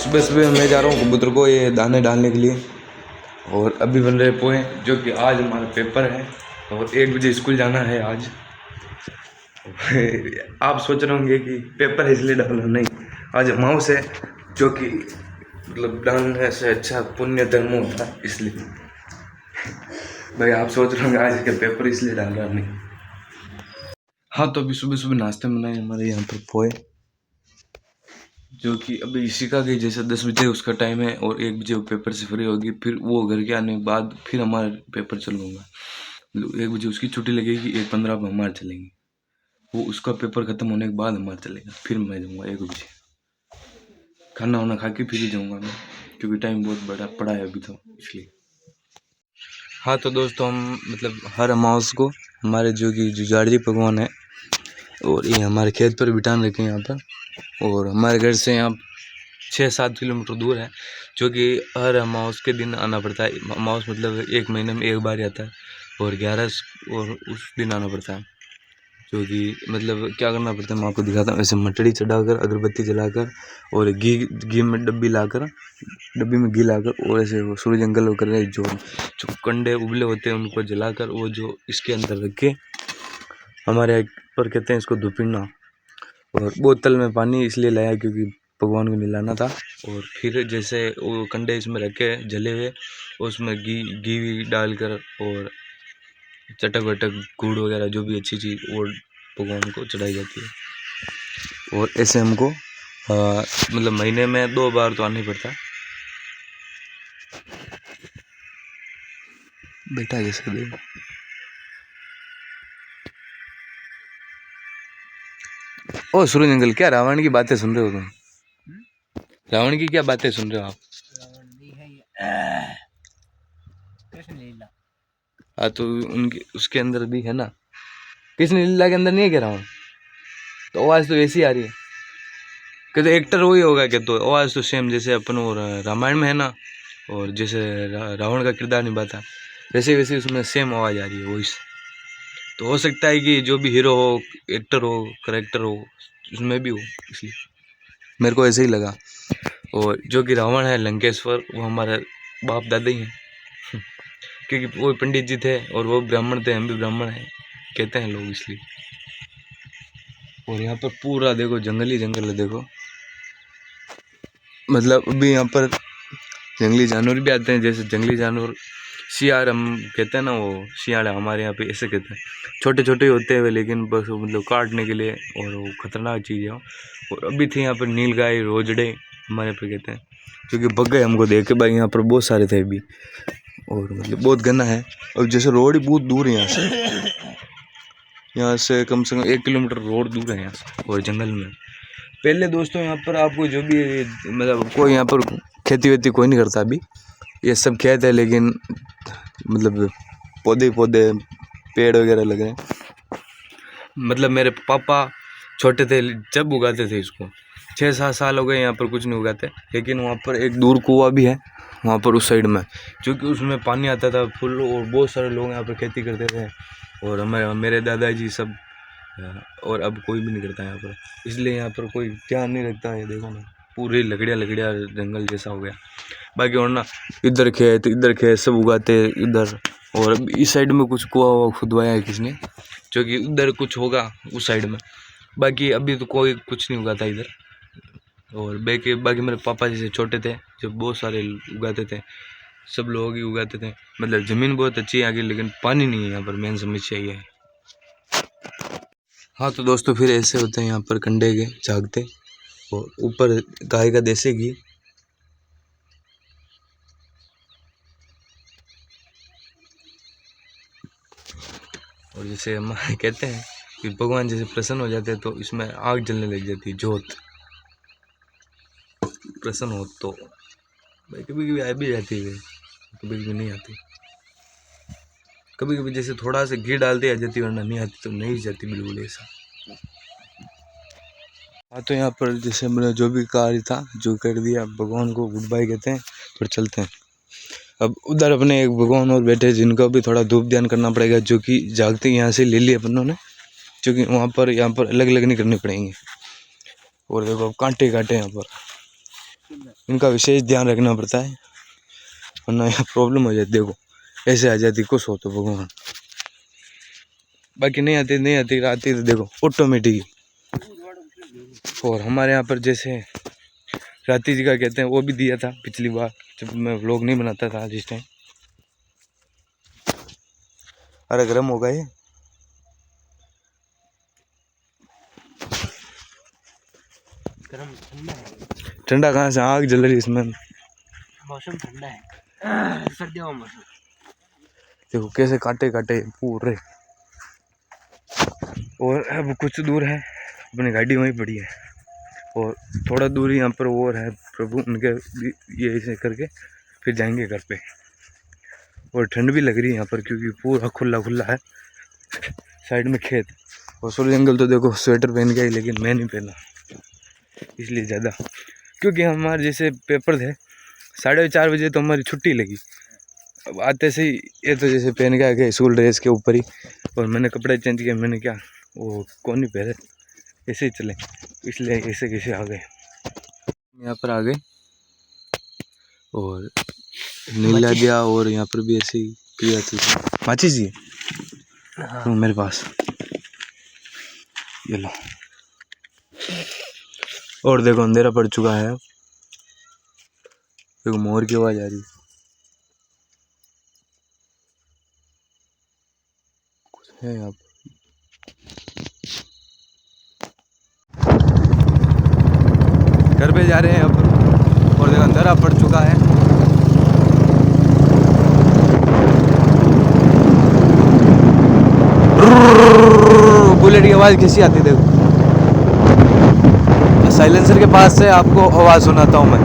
सुबह सुबह मैं जा रहा हूँ कबूतर को ये दाने डालने के लिए। और अभी बन रहे पोहे, जो कि आज हमारा पेपर है और 1 बजे स्कूल जाना है आज। आप सोच रहे होंगे कि पेपर है इसलिए डालना, नहीं, आज अमावस है, जो कि मतलब डालने से अच्छा पुण्य धर्म होता है, इसलिए। भाई आप सोच रहे होंगे आज के पेपर इसलिए डाल रहा नहीं। हाँ, तो अभी सुबह सुबह नाश्ते में बनाए हमारे यहाँ पर पोहे, जो कि अभी शिखा गई जैसे 10 बजे उसका टाइम है और 1 बजे वो पेपर से फ्री होगी। फिर वो घर के आने के बाद फिर हमारा पेपर चलूँगा, मतलब 1 बजे उसकी छुट्टी लगेगी, 1:15 पर हमारे चलेंगे। वो उसका पेपर ख़त्म होने के बाद हमारा चलेगा, फिर मैं जाऊँगा 1 बजे। खाना वाना खा के फिर ही जाऊँगा मैं, क्योंकि टाइम बहुत बड़ा पड़ा है अभी तो, इसलिए। हाँ, तो दोस्तों हम मतलब हर अमावस को हमारे जो कि जुझाड़जी भगवान है, और ये हमारे खेत पर बिठान रखे हैं यहाँ पर, और हमारे घर से यहाँ 6-7 किलोमीटर दूर है, जो कि हर अमावस के दिन आना पड़ता है। अमावस मतलब 1 महीने में 1 बार ही आता है, और 11 और उस दिन आना पड़ता है, जो कि मतलब क्या करना पड़ता है मैं आपको दिखाता हूँ। ऐसे मटड़ी चढ़ाकर, अगरबत्ती जलाकर, और घी में डब्बी में घी लाकर, और ऐसे वो सूर्य जंगल होकर जो कंडे उबले होते हैं उनको जलाकर, वो जो इसके अंदर रख के, हमारे पर कहते हैं इसको धुपिन्ना। और बोतल में पानी इसलिए लाया क्योंकि भगवान को मिलाना था। और फिर जैसे वो कंडे इसमें रखे जले हुए, उसमें घी डालकर और चटक वटक गुड़ वगैरह जो भी अच्छी चीज़ और भगवान को चढ़ाई जाती है। और ऐसे हमको मतलब महीने में 2 बार तो आना ही पड़ता है। बेटा जैसे देखो, ओ सूर्य जंगल, क्या रावण की बातें सुन रहे हो तुम? रावण की क्या बातें सुन रहे हो आप? कृष्ण लीला। हाँ, तो उनके उसके अंदर भी है ना, कृष्ण लीला के अंदर नहीं है क्या रावण? तो आवाज तो ऐसी आ रही है कि तो एक्टर वही होगा कि, तो आवाज तो सेम जैसे अपन और रामायण में है ना, और जैसे रावण का किरदार निभाता है वैसे वैसे उसमें सेम आवाज आ रही है, वॉइस। तो हो सकता है कि जो भी हीरो हो, एक्टर हो, करेक्टर हो, उसमें भी हो, इसलिए मेरे को ऐसे ही लगा। और जो कि रावण है लंकेश्वर, वो हमारे बाप दादा ही हैं, क्योंकि वो पंडित जी थे और वो ब्राह्मण थे, हम भी ब्राह्मण हैं कहते हैं लोग, इसलिए। और यहाँ पर पूरा देखो जंगल ही जंगल है, देखो मतलब अभी यहाँ पर जंगली जानवर भी आते हैं, जैसे जंगली जानवर सियार हम कहते हैं ना, वो सियाड़ा हमारे यहाँ पे ऐसे कहते हैं। छोटे छोटे होते हैं वे, लेकिन बस वो मतलब काटने के लिए, और वो खतरनाक चीज़ है। और अभी थे यहाँ पर नीलगाय, रोजड़े हमारे पे कहते हैं, क्योंकि बग गए हमको देख के भाई, यहाँ पर बहुत सारे थे अभी, और मतलब बहुत घना है। और जैसे रोड ही बहुत दूर है यहाँ से कम से कम 1 किलोमीटर रोड दूर है यहाँ से, और जंगल में। पहले दोस्तों यहाँ पर आपको जो भी मतलब कोई यहाँ पर खेती वेती कोई नहीं करता अभी, ये सब खेत है, लेकिन मतलब पौधे पेड़ वगैरह लगे हैं। मतलब मेरे पापा छोटे थे जब उगाते थे इसको, 6-7 साल हो गए यहाँ पर कुछ नहीं उगाते। लेकिन वहाँ पर एक दूर कुआं भी है वहाँ पर उस साइड में, क्योंकि उसमें पानी आता था फुल, और बहुत सारे लोग यहाँ पर खेती करते थे, और मेरे दादाजी सब। और अब कोई भी नहीं करता यहाँ पर, इसलिए यहाँ पर कोई ध्यान नहीं रखता है। देखो ना, पूरी लकड़ियाँ जंगल जैसा हो गया। बाकी और ना, इधर खेत सब उगाते इधर। और अब इस साइड में कुछ कुआं खुदवाया है किसने, जो कि उधर कुछ होगा उस साइड में। बाकी अभी तो कोई कुछ नहीं उगाता इधर। और बाकी मेरे पापा जैसे छोटे थे जब बहुत सारे उगाते थे, सब लोग ही उगाते थे। मतलब ज़मीन बहुत अच्छी है आगे, लेकिन पानी नहीं है यहाँ पर, मेन समस्या ये है। हाँ, तो दोस्तों फिर ऐसे होते हैं यहाँ पर कंडे के झागते, और ऊपर गाय का देसी घी। और जैसे हम कहते हैं कि भगवान जैसे प्रसन्न हो जाते हैं तो इसमें आग जलने लग जाती है, जोत प्रसन्न हो तो। भाई कभी कभी आ भी जाती है, कभी कभी नहीं आती। कभी कभी जैसे थोड़ा सा घी डालते आ जाती, वरना नहीं आती तो नहीं जाती बिल्कुल ऐसा। हाँ, तो यहाँ पर जैसे मैंने जो भी कार्य था जो कर दिया, भगवान को गुड बाय कहते हैं, फिर चलते हैं। अब उधर अपने एक भगवान और बैठे, जिनका भी थोड़ा धूप ध्यान करना पड़ेगा, जो कि जागते यहाँ से ले लिए अपनों ने, क्योंकि वहाँ पर यहाँ पर अलग अलग नहीं करने पड़ेंगे। और देखो अब कांटे काटे यहाँ पर, इनका विशेष ध्यान रखना पड़ता है, वरना यहाँ प्रॉब्लम हो जाती। देखो ऐसे आ जाती, कुछ हो तो भगवान, बाकी नहीं आती तो देखो ऑटोमेटिक। और हमारे यहाँ पर जैसे राती जी का कहते हैं, वो भी दिया था पिछली बार जब मैं व्लॉग नहीं बनाता था जिस टाइम। अरे गर्म हो गए, ठंडा कहाँ से, आग जल रही इसमें। मौसम ठंडा है, सर्दियों का मौसम। देखो कैसे काटे काटे पूरे। और अब कुछ दूर है, अपनी गाड़ी वहीं पड़ी है, और थोड़ा दूर यहाँ पर और है प्रभु उनके, ये ऐसे करके फिर जाएंगे घर पे। और ठंड भी लग रही है यहाँ पर, क्योंकि पूरा खुला खुला है, साइड में खेत। और सूर्य जंगल तो देखो स्वेटर पहन के, लेकिन मैं नहीं पहना इसलिए ज़्यादा, क्योंकि हमारे जैसे पेपर थे 4:30 बजे तो हमारी छुट्टी लगी। अब आते से ही ये तो जैसे पहन के आ गए स्कूल ड्रेस के ऊपर ही, और मैंने कपड़े चेंज किए। मैंने क्या वो कौन नहीं पहने, ऐसे ही चले, इसलिए ऐसे कैसे आ गए। यहाँ पर आ गए और नीला दिया, और यहाँ पर भी ऐसे ही किया थी। माचिस जी हाँ। मेरे पास ये लो। और देखो अंधेरा पड़ चुका है, देखो मोर की आवाज आ रही कुछ है यहाँ पर। घर पे जा रहे हैं अब, और देखो अंधेरा पड़ चुका है। बुलेट की आवाज कैसी आती है देखो, साइलेंसर के पास से आपको आवाज सुनाता हूँ मैं।